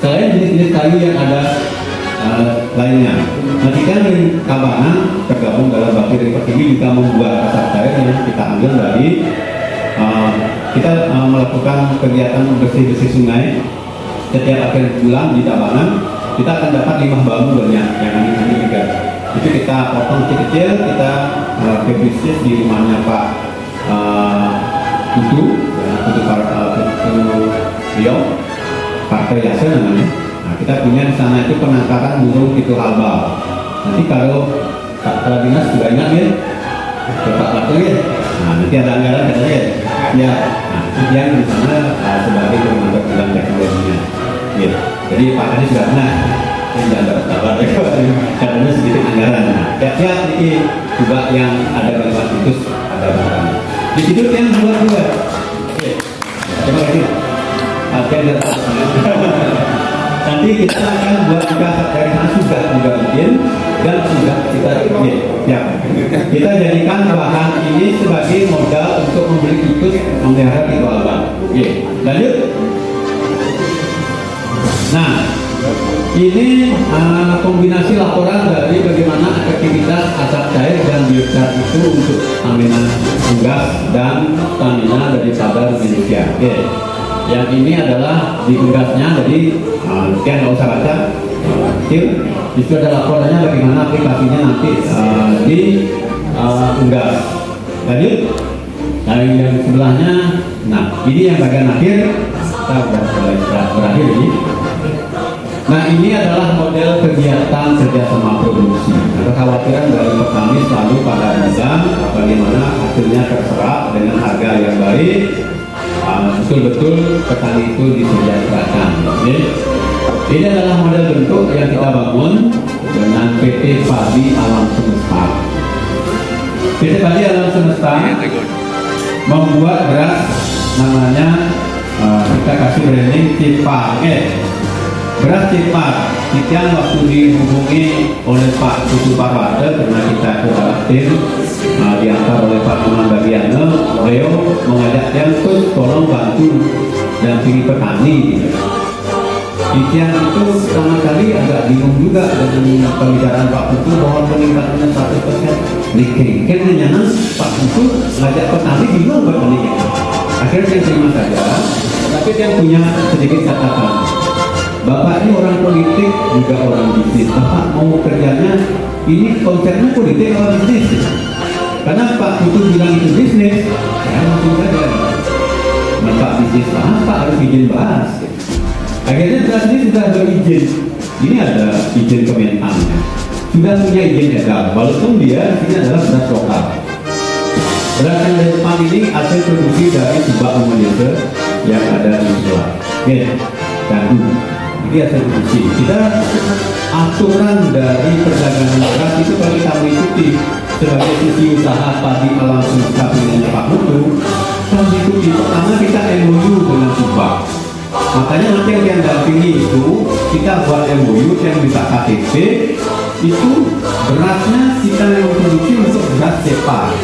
Selain jenis-jenis kayu yang ada lainnya. Nah, kita di Tabanan tergabung dalam bakteri Pertiwi juga membuat asap air yang kita ambil dari kita melakukan kegiatan bersih-bersih sungai setiap akhir bulan di Tabanan. Kita akan dapat limbah bambu banyak yang aneh-aneh juga. Itu kita potong kecil-kecil, kita pebisnis di rumahnya Pak Putu, beliau Pak Yasa namanya. Nah, kita punya di sana itu penangkaran burung itu halbal. Nanti kalau Kepala Dinas juga ingat ya, Bapak Latu ya. Nah, nanti ada anggaran katanya ya. Nah, itu yang di sana sebagai penangkap dalam teknologinya. Ya. Jadi Pak Anies sudah pernah jangan dapat kabar karena sedikit anggaran. Tiap-tiap ini juga yang ada gangguan situs ada barang. Di situ yang luar juga. Oke, coba lagi. Nanti kita akan buat juga dari sana sudah bikin dan sudah kita bikin. Ya, kita jadikan bahan ini sebagai modal untuk membeli situs memelihara tipe abang. Oke, lanjut. Nah, ini kombinasi laporan dari bagaimana efektivitas asap cair dan biochar itu untuk stamina unggas dan stamina dari sabar manusia. Oke. Yang ini adalah di unggasnya, jadi sekian nggak usah baca. Itu ada laporannya bagaimana aplikasinya nanti di unggas. Lanjut. Nah, yang sebelahnya, nah ini yang bagian akhir. Kita sudah berakhir ini. Nah, ini adalah model kegiatan kerjasama produksi. Kekhawatiran dari petani selalu pada bidang bagaimana hasilnya terserap dengan harga yang baik, betul-betul petani itu disejahterakan. Ini adalah model bentuk yang kita bangun dengan PT Padi Alam Semesta. PT Padi Alam Semesta membuat beras namanya kita kasih branding Cipar. Beras Cipar, yang waktu dihubungi oleh Pak Putu Parwata karena kita tim diantar oleh Pak Maman Bagiana, beliau mengajak dia untuk tolong bantu dampingi petani. Ikian itu pertama kali agak bingung juga dengan pembicaraan Pak Putu bahwa peningkatannya 100%. Kayaknya Pak Putu ngajak petani bingung petaninya. Akhirnya saya terima saja, tapi dia punya sedikit catatan. Bapak ini orang politik juga orang bisnis. Bapak mau kerjanya ini konsepnya politik atau bisnis? Karena Pak Putu bilang itu bisnis, saya langsung saja. Pak bisnis Pak harus izin bahas. Akhirnya beras ini sudah berizin. Ini ada izin Kementannya. Sudah punya izin edar, walaupun dia ini adalah beras lokal. Beras yang ada di depan ini hasil produksi dari Subak Malaysia yang ada di sebelah. Oke, Gandu. Ini hasil produksi. Kita aturan dari perdagangan beras itu kalau kita mengikuti sebagai sisi usaha padi alam semesta punya Pak Mutu, kita mengikuti. Pertama kita MOU dengan Subak. Makanya nanti yang dampingi itu kita buat MOU yang bisa KTP itu berasnya kita yang memproduksi untuk beras cepat.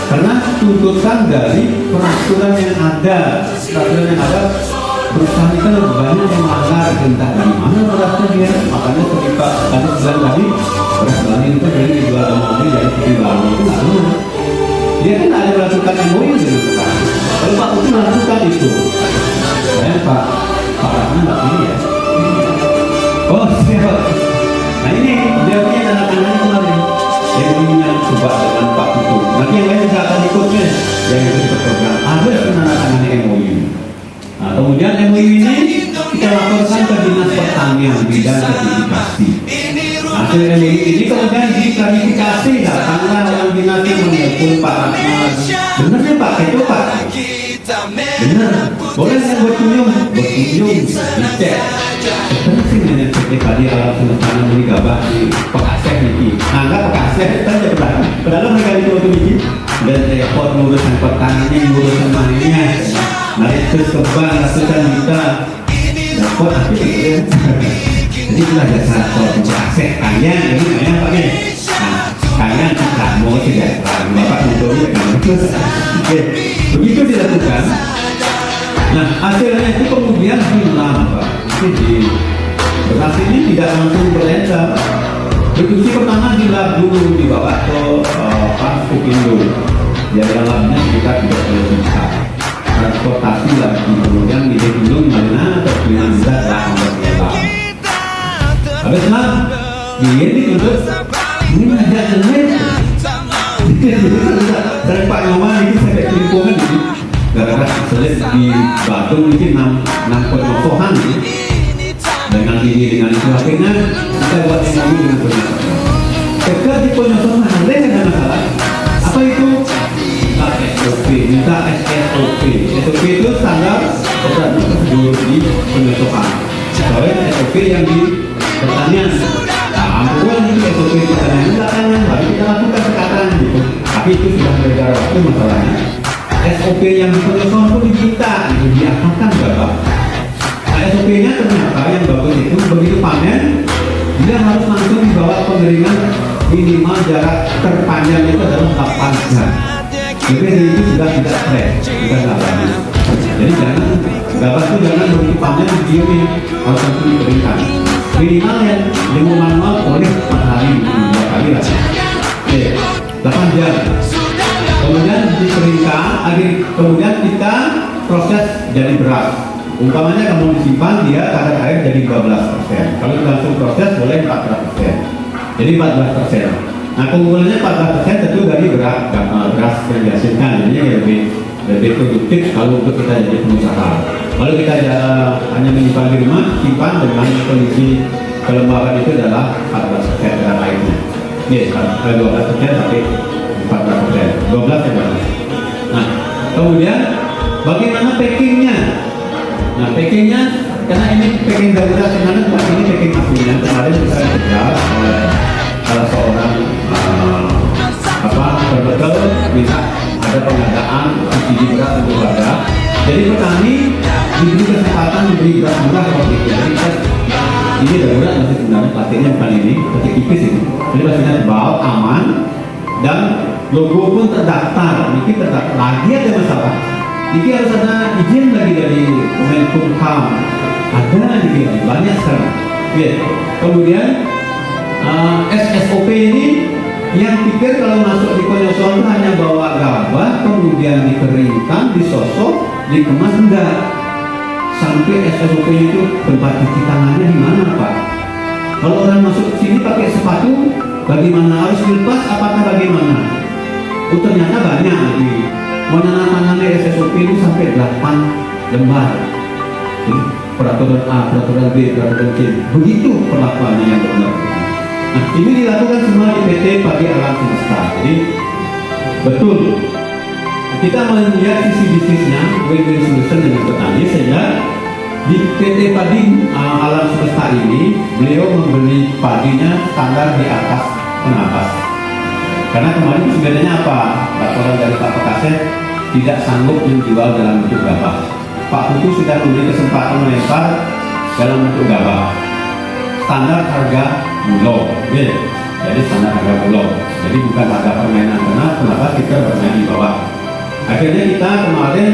Karena tuntutan dari peraturan yang ada, perusahaan itu lebih banyak yang melanggar tentang dari mana berasnya dia. Makanya ketika tadi bilang tadi beras Bali itu dari dijual dalam negeri dari Putih Bali itu nggak benar. Dia kan ada melakukan MOU dengan kita. Kalau Pak Putih melakukan itu, Pak Rahman nggak ini ya. Oh siap. Nah ini dia punya tanda tangan kemarin. Yang punya coba dengan Pak Putu. Nanti yang lain bisa akan ikutnya. Yang itu berprogram. Ada tanda tangan MOU. Nah kemudian MOU ini kita laporkan ke Dinas Pertanian bidang sertifikasi. Hasil MOU ini kemudian diklarifikasi. Datanglah orang dinasnya menelpon Pak Rahman. Benernya Pak itu Pak. Benar, boleh saya berkunjung, dicek. Seperti ini tadi alam semesta ini gabah di Pekaseh ini. Anggap Pekaseh saja padahal mereka itu ini dan repot ngurusan petani, ngurusan mainnya. Narik terus ke bank ratusan juta, dapat akhirnya. Jadi itu ada satu Pekaseh kaya, jadi kaya apa nih? Nah, kaya kita mau tidak bapak motornya kan terus. Begitu dilakukan. Nah hasilnya itu kemudian hilang Pak. Jadi beras ini tidak langsung beredar. Produksi pertama dulu dibawa ke Sukindo. Di dalamnya sekitar 30 juta. Transportasi lagi kemudian dihitung mana terpilih juga dalam. Habis lah dia dituntut ini ada jelek. Dari Pak Nyoman ini sampai lingkungan ini gara-gara selit di Batu mungkin 6,0-an dengan ini dengan itu akhirnya kita buat MOU dengan penyosokan. Ketika di penyosokan ada yang ada masalah apa itu? SOP, minta SOP. SOP itu standar prosedur di penyosokan. Soalnya SOP yang di pertanian. Ampunan itu SOP di pertanian belakangan baru kita lakukan sekarang gitu. Tapi itu sudah beredar waktu masalahnya. SOP yang diperlukan pun diminta itu diapakan berapa? Nah SOP-nya ternyata yang bagus itu begitu panen dia harus langsung dibawa pengeringan minimal jarak terpanjang itu adalah 8 jam. Jadi itu sudah tidak fresh, sudah nggak lagi. Jadi jangan gabah itu jangan begitu panen didiamin, harus langsung dikeringkan. Minimal yang jemur manual boleh 4 hari 2 kali lah. Oke, 8 jam. Kemudian dikeringkan, kemudian kita proses jadi beras. Umpamanya kamu disimpan dia kadar air jadi 12%. Kalau langsung proses boleh 14%. Jadi 14%. Nah keunggulannya 14% tentu dari beras yang dihasilkan. Jadi lebih produktif kalau untuk kita jadi pengusaha. Kalau kita hanya menyimpan di rumah, simpan dengan kondisi kelembaban itu adalah 14% kadar airnya. Ini 12% tapi 14%, 12 ya. Nah, kemudian bagaimana packingnya? Nah, packingnya karena ini packing darurat sebenarnya bukan ini packing aslinya. Kemarin saya kerja oleh salah seorang berbetul bisa ada pengadaan subsidi beras untuk warga. Jadi petani diberi kesempatan memberi beras murah seperti itu. Jadi ini darurat masih sebenarnya plastiknya bukan ini, plastik tipis ini. Jadi plastiknya tebal, aman dan logo pun terdaftar. Ini terdaftar lagi ada masalah. Ini harus ada izin lagi dari Kemenkumham. Ada lagi banyak sekarang. Oke. Kemudian SSOP ini yang pikir kalau masuk di penyosokan itu hanya bawa gabah, kemudian dikeringkan, disosok, dikemas, enggak. Sampai SSOP itu tempat cuci tangannya di mana Pak? Kalau orang masuk sini pakai sepatu, bagaimana harus dilepas? Apakah bagaimana? Oh ternyata banyak lagi. menandatangani SSOP itu sampai 8 lembar. Jadi, peraturan A, peraturan B, peraturan C. Begitu perlakuannya yang benar. Nah, ini dilakukan semua di PT Padi Alam Semesta. Jadi betul kita melihat sisi bisnisnya, win-win solution dengan petani, sehingga di PT Padi Alam Semesta ini beliau membeli padinya standar di atas penapas. Karena kemarin sebenarnya apa? Laporan dari Pak Pekaseh tidak sanggup menjual dalam bentuk gabah. Pak Putu sudah memberi kesempatan melempar dalam bentuk gabah. Standar harga bulog, jadi standar harga bulog. Jadi bukan harga permainan, karena kenapa kita bermain di bawah. Akhirnya kita kemarin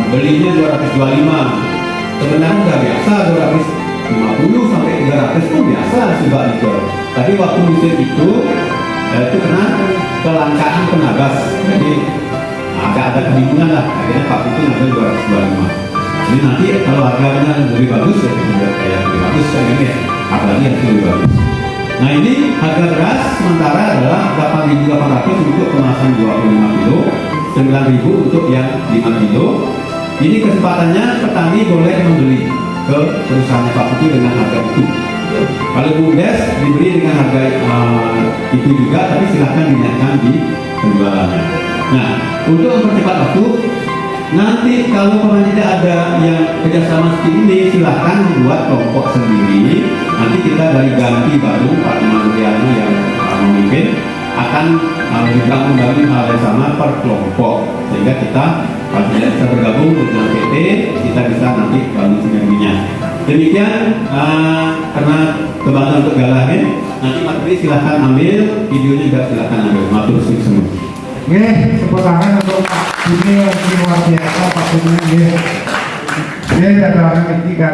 belinya 225. Sebenarnya sudah biasa 250 sampai 300 itu biasa sudah itu. Tapi waktu musim itu kena kelangkaan penagas, jadi agak ada kebingungan lah. Akhirnya Pak Putu ngambil 225. Jadi nanti kalau harganya lebih bagus ya lebih bagus kan ini, apalagi yang lebih bagus. Nah ini harga beras sementara adalah 8.800 untuk kemasan 25 kilo, 9.000 untuk yang 5 kilo. Ini kesempatannya petani boleh membeli ke perusahaan Pak Putu dengan harga itu. Kalau BUMDes dibeli dengan harga itu juga, tapi silahkan dinaikkan di penjualannya. Nah, untuk mempercepat waktu, nanti kalau tidak ada yang kerjasama seperti ini, silahkan membuat kelompok sendiri. Nanti kita dari ganti baru Pak Imam Riano yang memimpin akan membangun hal yang sama per kelompok, sehingga kita kalau tidak bisa bergabung dengan PT, kita bisa nanti bangun sinerginya. Demikian karena kebanggaan untuk galahnya, nanti Mas Tri silahkan ambil videonya, juga silahkan ambil. Matur semua. Oke, tepuk tangan untuk Pak Budi yang luar biasa, Pak Budi. Oke, dalam ketiga